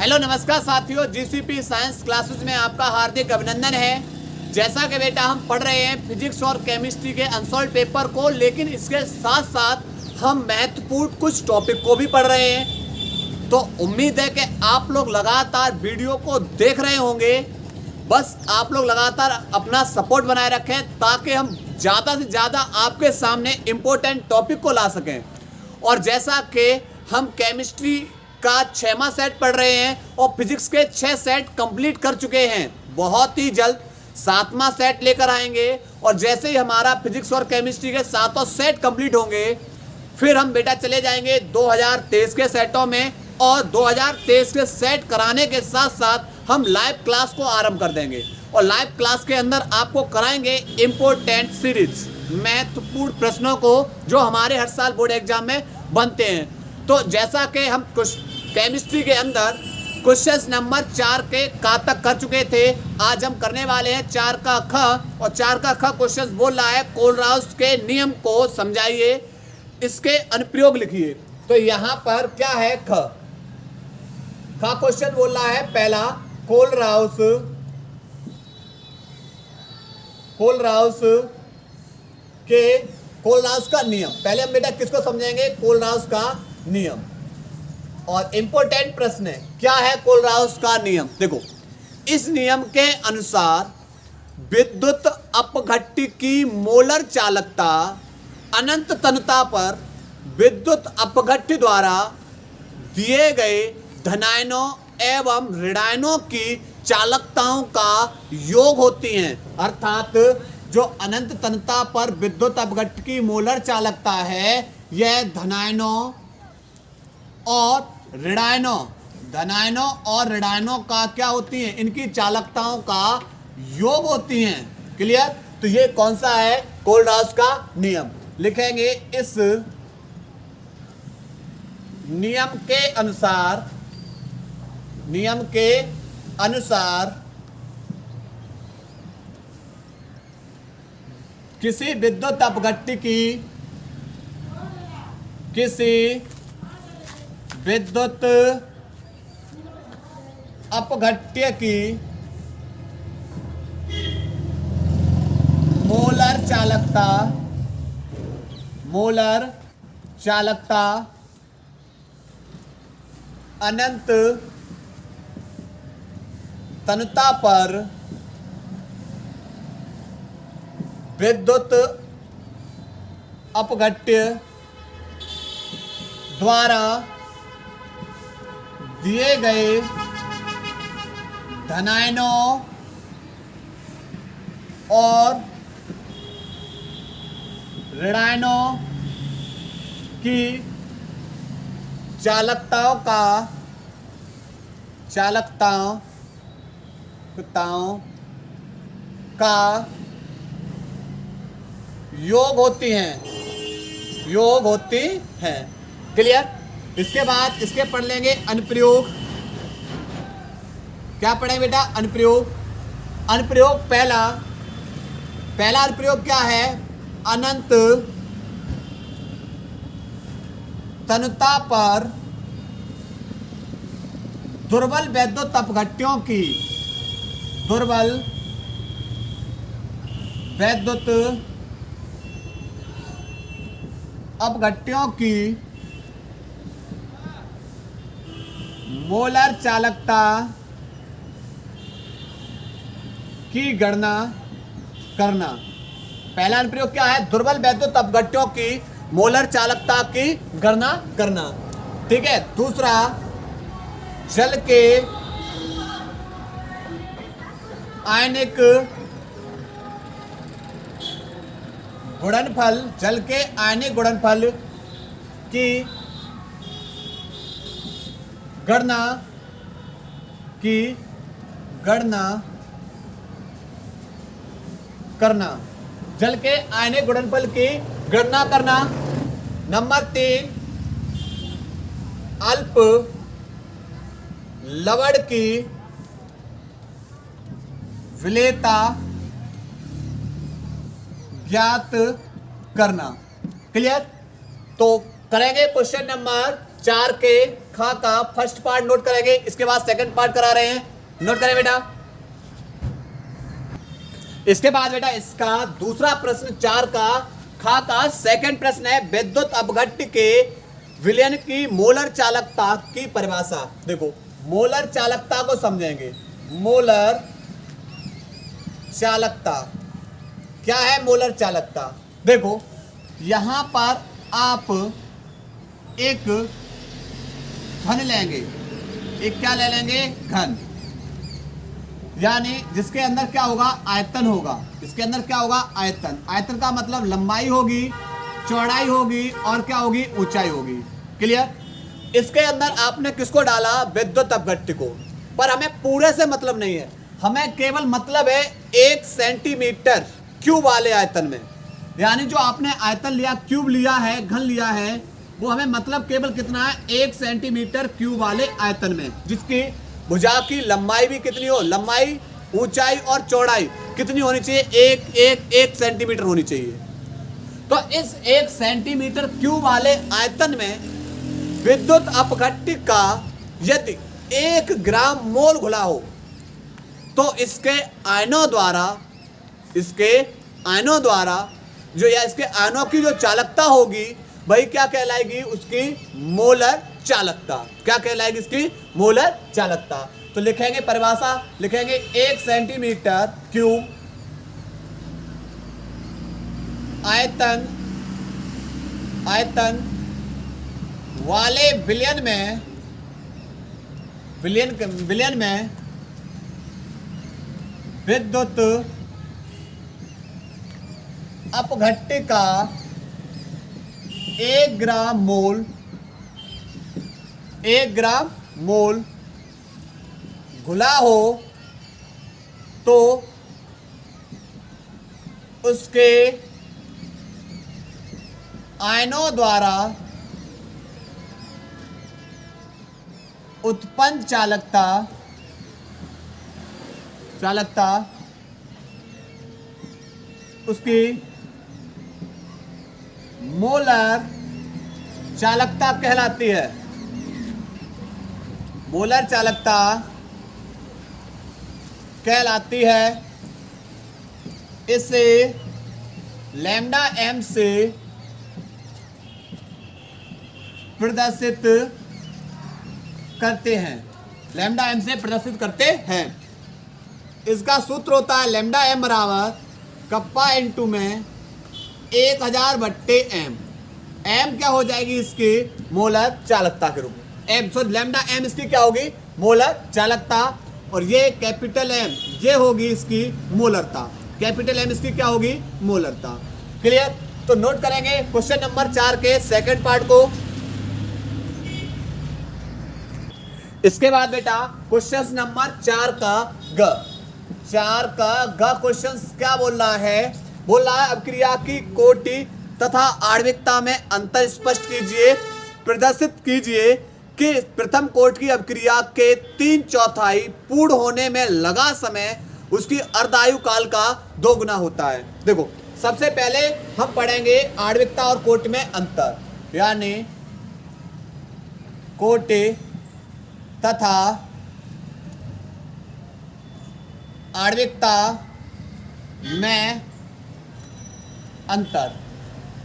Hello नमस्कार साथियों, GCP science classes में आपका हार्दिक अभिनंदन है। जैसा कि बेटा हम पढ़ रहे हैं फिजिक्स और केमिस्ट्री के अनसॉल्व पेपर को, लेकिन इसके साथ साथ हम महत्वपूर्ण कुछ टॉपिक को भी पढ़ रहे हैं। तो उम्मीद है कि आप लोग लगातार वीडियो को देख रहे होंगे। बस आप लोग लगातार अपना सपोर्ट बनाए रखें ताकि हम ज़्यादा से ज़्यादा आपके सामने इम्पोर्टेंट टॉपिक को ला सकें। और जैसा कि हम केमिस्ट्री का 6वां सेट पढ़ रहे हैं और फिजिक्स के 6 सेट कंप्लीट कर चुके हैं, बहुत ही जल्द 7वां सेट लेकर आएंगे। और जैसे ही हमारा फिजिक्स और केमिस्ट्री के 7 सेट कंप्लीट होंगे, फिर हम बेटा चले जाएंगे 2023 के सेटों में। और 2023 के सेट कराने के साथ साथ हम लाइव क्लास को आरंभ कर देंगे। और लाइव क्लास के अंदर आपको कराएंगे इम्पोर्टेंट सीरीज, महत्वपूर्ण प्रश्नों को जो हमारे हर साल बोर्ड एग्जाम में बनते हैं। तो जैसा कि हम कुछ केमिस्ट्री के अंदर क्वेश्चन नंबर 4 के का तक कर चुके थे, आज हम करने वाले हैं 4 का ख। और 4 का ख क्वेश्चन बोल रहा है कोलराउस के नियम को समझाइए, इसके अनुप्रयोग लिखिए। तो यहाँ पर क्या है, ख क्वेश्चन बोल रहा है पहला, कोलराउस का नियम। पहले हम बेटा किसको समझेंगे, कोलराउस का नियम। और इंपॉर्टेंट प्रश्न है, क्या है कोलराउस का नियम। देखो, इस नियम के अनुसार विद्युत अपघट्य की मोलर चालकता अनंत तनता पर विद्युत अपघट्य द्वारा दिए गए धनायनों एवं ऋणायनों की चालकताओं का योग होती हैं। अर्थात जो अनंत तनता पर विद्युत अपघट्य की मोलर चालकता है, यह धनायनों और ऋणायनों का क्या होती है, इनकी चालकताओं का योग होती हैं। क्लियर। तो ये कौन सा है, कोलराउस का नियम। लिखेंगे इस नियम के अनुसार किसी विद्युत अपघट्य की मोलर चालकता अनंत तनता पर विद्युत अपघट्य द्वारा दिए गए धनायनों और ऋणायनों की चालकताओं का योग होती हैं। क्लियर। इसके बाद इसके पढ़ लेंगे अनुप्रयोग। क्या पढ़ेंगे बेटा, अनुप्रयोग पहला अनुप्रयोग क्या है, अनंत तनता पर दुर्बल विद्युत अपघट्यों की मोलर चालकता की गणना करना। पहला अनुप्रयोग क्या है, दुर्बल विद्युत अपघट्यों की मोलर चालकता की गणना करना। ठीक है। दूसरा, जल के आयनिक गुणनफल की गणना करना। जल के आयनिक गुणनफल की गणना करना। नंबर 3, अल्प लवण की विलेयता ज्ञात करना। क्लियर। तो करेंगे क्वेश्चन नंबर 4 के खा का फर्स्ट पार्ट नोट करेंगे, इसके बाद सेकंड पार्ट करा रहे हैं, नोट करें बेटा। इसके बाद बेटा इसका दूसरा प्रश्न 4 का खा का सेकंड प्रश्न है, विद्युत अपघट्य के विलयन की मोलर चालकता की परिभाषा। देखो मोलर चालकता को समझेंगे। मोलर चालकता क्या है? मोलर चालकता देखो यहां पर आप एक घन लेंगे, एक क्या ले लेंगे? घन, यानी जिसके अंदर क्या होगा? आयतन होगा। इसके अंदर क्या होगा? आयतन। आयतन का मतलब लंबाई होगी, चौड़ाई होगी और क्या होगी? ऊंचाई होगी। क्लियर? इसके अंदर आपने किसको डाला? विद्युत अपघट्य को। पर हमें पूरे से मतलब नहीं है, हमें केवल मतलब है 1 सेंटीमीटर क्यूब वाले आयतन में। यानी जो आपने आयतन लिया, क्यूब लिया है, घन लिया है, वो हमें मतलब केवल कितना है? 1 सेंटीमीटर क्यूब वाले आयतन में, जिसकी भुजा की लंबाई भी कितनी हो? लंबाई, ऊंचाई और चौड़ाई कितनी होनी चाहिए? 1 सेंटीमीटर होनी चाहिए। तो इस 1 सेंटीमीटर क्यूब वाले आयतन में विद्युत अपघट्य का यदि 1 ग्राम मोल घुला हो तो इसके आयनों द्वारा जो या इसके आयनों की जो चालकता होगी वही क्या कहलाएगी? उसकी मोलर चालकता। क्या कहलाएगी? इसकी मोलर चालकता। तो लिखेंगे परिभाषा, लिखेंगे 1 सेंटीमीटर क्यूब आयतन वाले विलयन में विद्युत अपघट्य का 1 ग्राम मोल घुला हो तो उसके आयनों द्वारा उत्पन्न चालकता उसकी मोलर चालकता कहलाती है। मोलर चालकता कहलाती है। इसे लैम्डा m से प्रदर्शित करते हैं। लैम्डा m से प्रदर्शित करते हैं। इसका सूत्र होता है लैम्डा m बराबर कप्पा इंटू में 1000/m। m क्या हो जाएगी? इसकी मोलर चालकता के रूप में। m लैम्डा m इसकी क्या होगी? मोलर चालकता। और ये कैपिटल M ये होगी इसकी मोलरता। कैपिटल M इसकी क्या होगी? मोलरता। क्लियर? तो नोट करेंगे क्वेश्चन नंबर 4 के सेकंड पार्ट को। इसके बाद बेटा क्वेश्चन नंबर 4 का ग क्वेश्चन क्या बोल रहा है? बोल रहा है अभिक्रिया की कोटि तथा आणविकता में अंतर स्पष्ट कीजिए। प्रदर्शित कीजिए कि प्रथम कोटि की अभिक्रिया के 3/4 पूर्ण होने में लगा समय उसकी अर्धायु काल का 2 गुना होता है। देखो सबसे पहले हम पढ़ेंगे आणविकता और कोटि में अंतर, यानी कोटि तथा आणविकता में अंतर।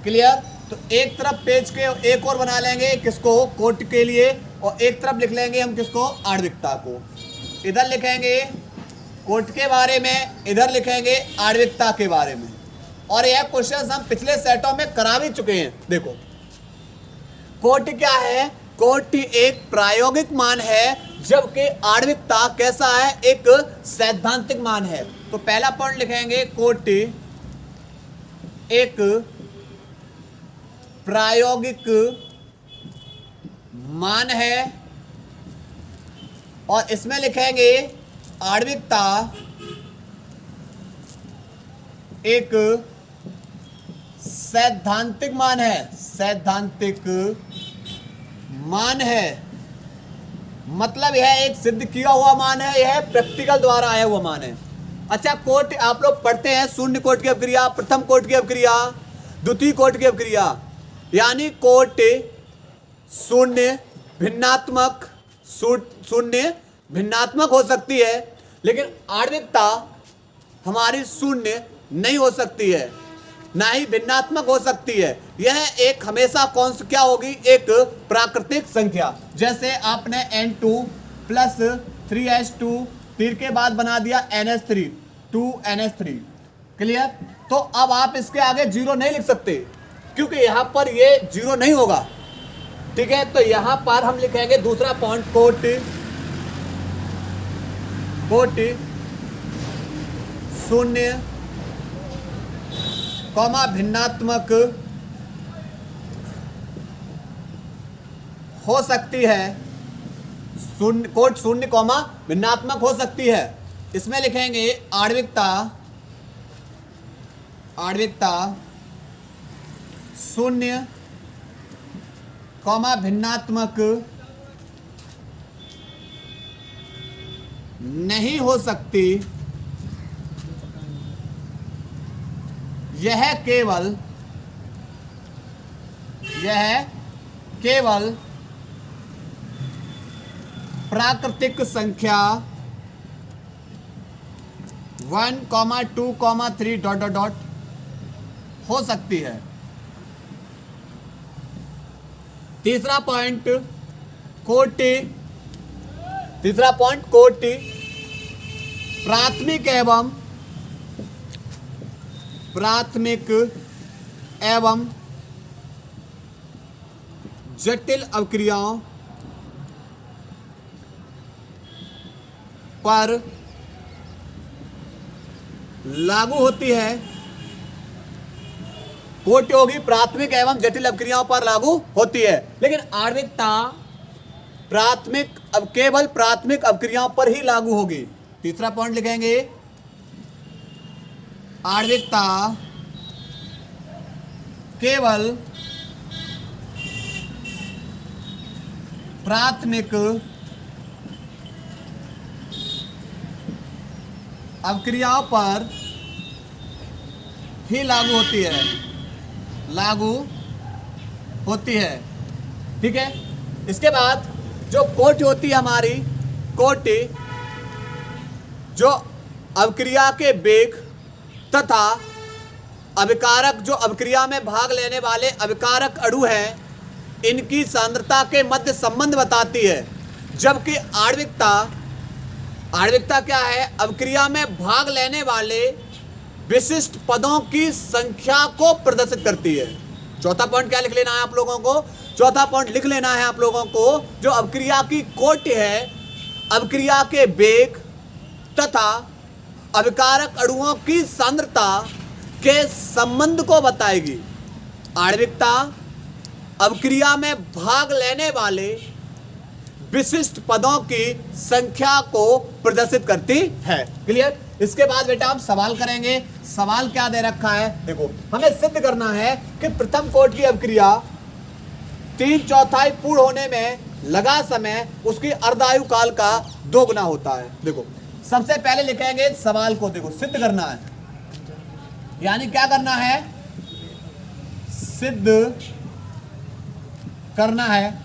क्लियर? तो एक तरफ पेज के एक और बना लेंगे किसको? कोटि के लिए, और एक तरफ लिख लेंगे हम किसको? आणविकता को। इधर लिखेंगे कोटि के बारे में, इधर लिखेंगे आणविकता के बारे में। और यह क्वेश्चन हम पिछले सेटों में करा भी चुके हैं। देखो कोटि क्या है? कोटि एक प्रायोगिक मान है, जबकि आणविकता कैसा है? एक सैद्धांतिक मान है। तो पहला पॉइंट लिखेंगे कोटि एक प्रायोगिक मान है, और इसमें लिखेंगे आणविकता एक सैद्धांतिक मान है। सैद्धांतिक मान है मतलब यह एक सिद्ध किया हुआ मान है, यह प्रैक्टिकल द्वारा आया हुआ मान है। अच्छा कोटि आप लोग पढ़ते हैं शून्य कोटि की अभिक्रिया, प्रथम कोटि की अभिक्रिया, द्वितीय कोटि की अभिक्रिया, यानी कोटि शून्य भिन्नात्मक शून्य भिन्नात्मक हो सकती है, लेकिन आणविकता हमारी शून्य नहीं हो सकती है, ना ही भिन्नात्मक हो सकती है। यह एक हमेशा क्या होगी, एक प्राकृतिक संख्या। जैसे आपने N2 प्लस 3H2 तीर के बाद बना दिया NH3 2NH3। क्लियर? तो अब आप इसके आगे जीरो नहीं लिख सकते, क्योंकि यहां पर ये जीरो नहीं होगा। ठीक है, तो यहां पर हम लिखेंगे दूसरा पॉइंट कोटि शून्य कॉमा भिन्नात्मक हो सकती है, शून्य कॉमा भिन्नात्मक हो सकती है। इसमें लिखेंगे आणविकता शून्य कॉमा भिन्नात्मक नहीं हो सकती, यह केवल प्राकृतिक संख्या 1, 2, 3 ... हो सकती है। तीसरा पॉइंट कोटि प्राथमिक एवं जटिल अभिक्रियाओं पर लागू होती है। कोटि होगी प्राथमिक एवं जटिल अभिक्रियाओं पर लागू होती है, लेकिन आणविकता केवल प्राथमिक अभिक्रियाओं पर ही लागू होगी। तीसरा पॉइंट लिखेंगे आणविकता केवल प्राथमिक अभिक्रियाओं पर ही लागू होती है। ठीक है, इसके बाद जो कोटि होती है हमारी, कोटि जो अभिक्रिया के वेग तथा अभिकारक, जो अभिक्रिया में भाग लेने वाले अभिकारक अणु हैं, इनकी सांद्रता के मध्य संबंध बताती है। जबकि आणविकता क्या है, अभिक्रिया में भाग लेने वाले विशिष्ट पदों की संख्या को प्रदर्शित करती है। चौथा पॉइंट क्या लिख लेना है आप लोगों को? चौथा पॉइंट लिख लेना है आप लोगों को, जो अभिक्रिया की कोटि है, अभिक्रिया के वेग तथा अभिकारक अणुओं की सांद्रता के संबंध को बताएगी। आणविकता अभिक्रिया में भाग लेने वाले विशिष्ट पदों की संख्या को प्रदर्शित करती है। क्लियर? इसके बाद बेटा हम सवाल करेंगे। सवाल क्या दे रखा है, देखो, हमें सिद्ध करना है कि प्रथम कोटि की अभिक्रिया 3/4 पूर्ण होने में लगा समय उसकी अर्धायु काल का 2 गुना होता है। देखो, सबसे पहले लिखेंगे सवाल को, देखो सिद्ध करना है, यानी क्या करना है, सिद्ध करना है।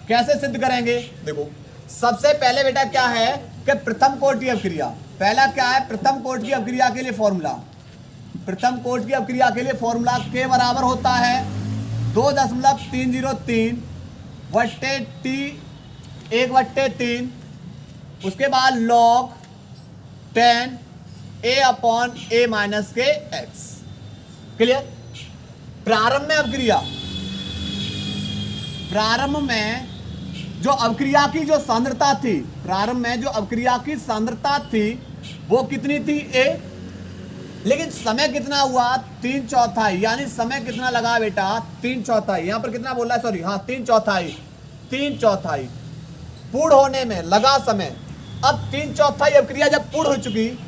कैसे सिद्ध करेंगे? देखो, सबसे पहले बेटा क्या है कि प्रथम कोटि अभिक्रिया, पहला क्या है, प्रथम कोटि की अभिक्रिया के लिए फॉर्मूला, प्रथम कोटि की अभिक्रिया के लिए फॉर्मूला के बराबर होता है 2.303 बट्टे T 1/3, उसके बाद log 10 A/A - x। क्लियर? प्रारंभ में अभिक्रिया, प्रारंभ में जो अभिक्रिया की जो सांद्रता थी, प्रारंभ में जो अभिक्रिया की सांद्रता थी वो कितनी थी, A, लेकिन समय कितना हुआ, 3/4, यानी समय कितना लगा बेटा, 3/4। यहां पर कितना बोल रहा है, सॉरी, हाँ 3/4 पूर्ण होने में लगा समय। अब 3/4 अभिक्रिया जब पूर्ण हो चुकी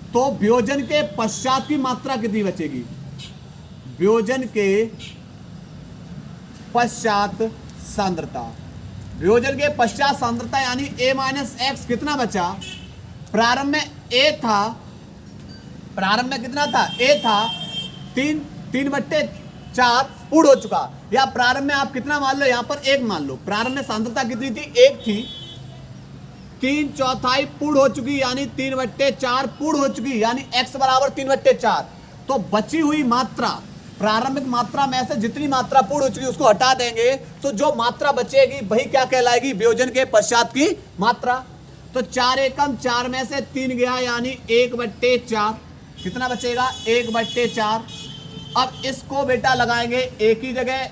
तो वियोजन के पश्चात की मात्रा कितनी बचेगी, वियोजन के पश्चात सांद्रता, वियोजन के पश्चात सांद्रता यानी A - x कितना बचा, प्रारंभ में A था, प्रारंभ में कितना था, A था 3/4, पूर्ण हो चुका। या प्रारंभ में आप कितना मान लो, यहां पर 1 मान लो। प्रारंभ में सांद्रता कितनी थी, 1 थी। 3/4 पूर्ण हो चुकी यानी 3/4 पूर्ण हो चुकी यानी x बराबर 3/4। तो बची हुई मात्रा, प्रारंभिक मात्रा में से जितनी मात्रा पूर्ण हो चुकी उसको हटा देंगे तो जो मात्रा बचेगी वही क्या कहलाएगी, वियोजन के पश्चात की मात्रा। तो 4 एकम 4 में से 3 गया यानी 1/4। कितना बचेगा, 1/4। अब इसको बेटा लगाएंगे एक ही जगह,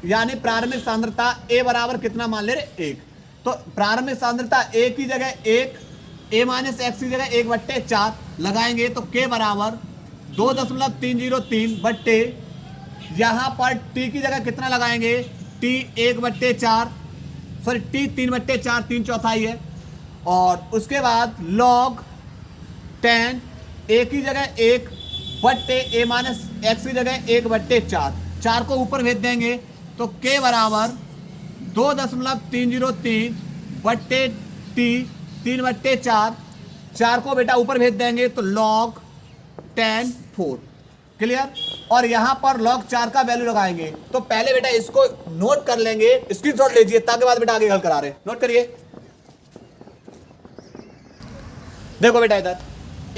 यानी प्रारंभिक सांद्रता A बराबर कितना मान ले रहे, 1। तो प्रारंभिक सांद्रता A की जगह 1, A माइनस एक्स की जगह 1/4 लगाएंगे तो K बराबर 2.303 बट्टे, यहां पर T की जगह कितना लगाएंगे, T 1/4, सॉरी T 3/4, 3/4 है। और उसके बाद log 10 A की जगह 1 बट्टे A माइनस एक्स की जगह 1/4, 4 को ऊपर भेज देंगे तो K बराबर 2.303 बट्टे T 3/4, 4 को बेटा ऊपर भेज देंगे तो log 10 4। क्लियर। और यहां पर log 4 का वैल्यू लगाएंगे। तो पहले बेटा इसको नोट कर लेंगे, स्क्रीनशॉट लीजिए ताकि बाद बेटा आगे हल करा रहे। नोट करिए, देखो बेटा इधर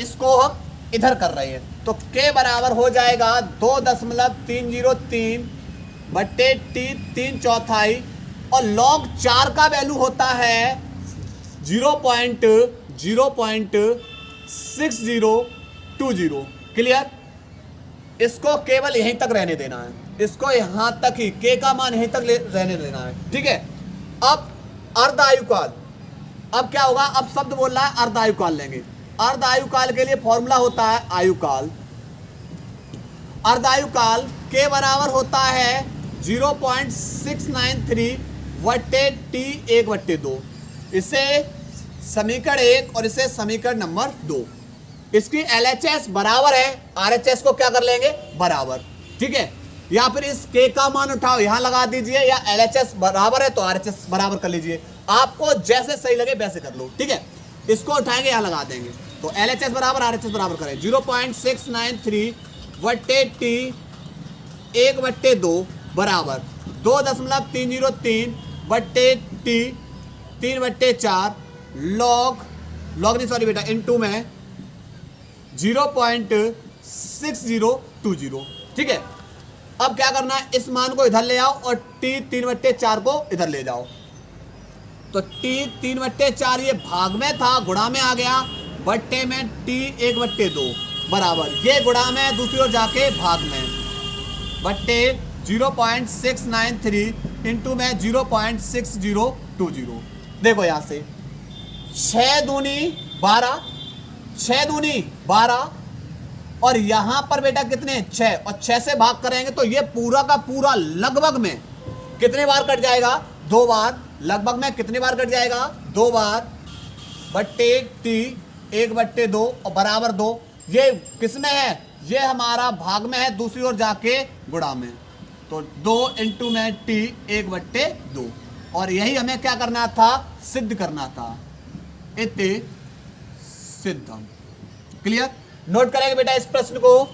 इसको हम इधर कर रहे हैं तो K बराबर हो जाएगा 2.303 बट्टे T 3/4 और log 4 का वैल्यू होता है 0.6020। क्लियर। इसको केवल यहीं तक रहने देना है, इसको यहां तक ही, K का मान यहीं तक रहने देना है। ठीक है। अब अर्ध आयुकाल, अब क्या होगा, अब शब्द बोल रहा है अर्ध आयुकाल लेंगे। अर्ध आयुकाल के लिए फॉर्मूला होता है आयुकाल। अर्ध आयुकाल K बराबर होता है 0.693 बट्टे T 1/2। इसे समीकरण 1 और इसे समीकरण नंबर 2। इसकी LHS बराबर है, RHS को क्या कर लेंगे, बराबर। ठीक है। या फिर इस K का मान उठाओ यहां लगा दीजिए, या LHS बराबर है तो RHS बराबर कर लीजिए। आपको जैसे सही लगे वैसे कर लो। ठीक है। इसको उठाएंगे यहां लगा देंगे तो LHS बराबर RHS बराबर करें 0.693 बट्टे T 1/2 बराबर 2.303 बट्टे T 3/4 log नहीं सॉरी बेटा इनटू में 0.6020। ठीक है। अब क्या करना है, इस मान को इधर ले आओ और T 3/4 को इधर ले जाओ। तो T 3/4 ये भाग में था, गुणा में आ गया, बट्टे में T 1/2 बराबर, ये गुणा में दूसरी ओर जाके भाग में, बट्टे 0.693 इंटू में 0.6020। देखो यहां से 6 दूनी 12, 6 दूनी 12 और यहां पर बेटा कितने 6, और 6 से भाग करेंगे तो ये पूरा का पूरा लगभग में कितने बार कट जाएगा, 2 बार। लगभग में कितनी बार कट जाएगा, 2 बार, बट्टे T 1/2 और बराबर 2। ये किसमें है, ये हमारा भाग में है, दूसरी ओर जाके गुणा में, तो 2 इंटू में T 1/2। और यही हमें क्या करना था, सिद्ध करना था, इति सिद्धम। क्लियर। नोट करेंगे बेटा इस प्रश्न को।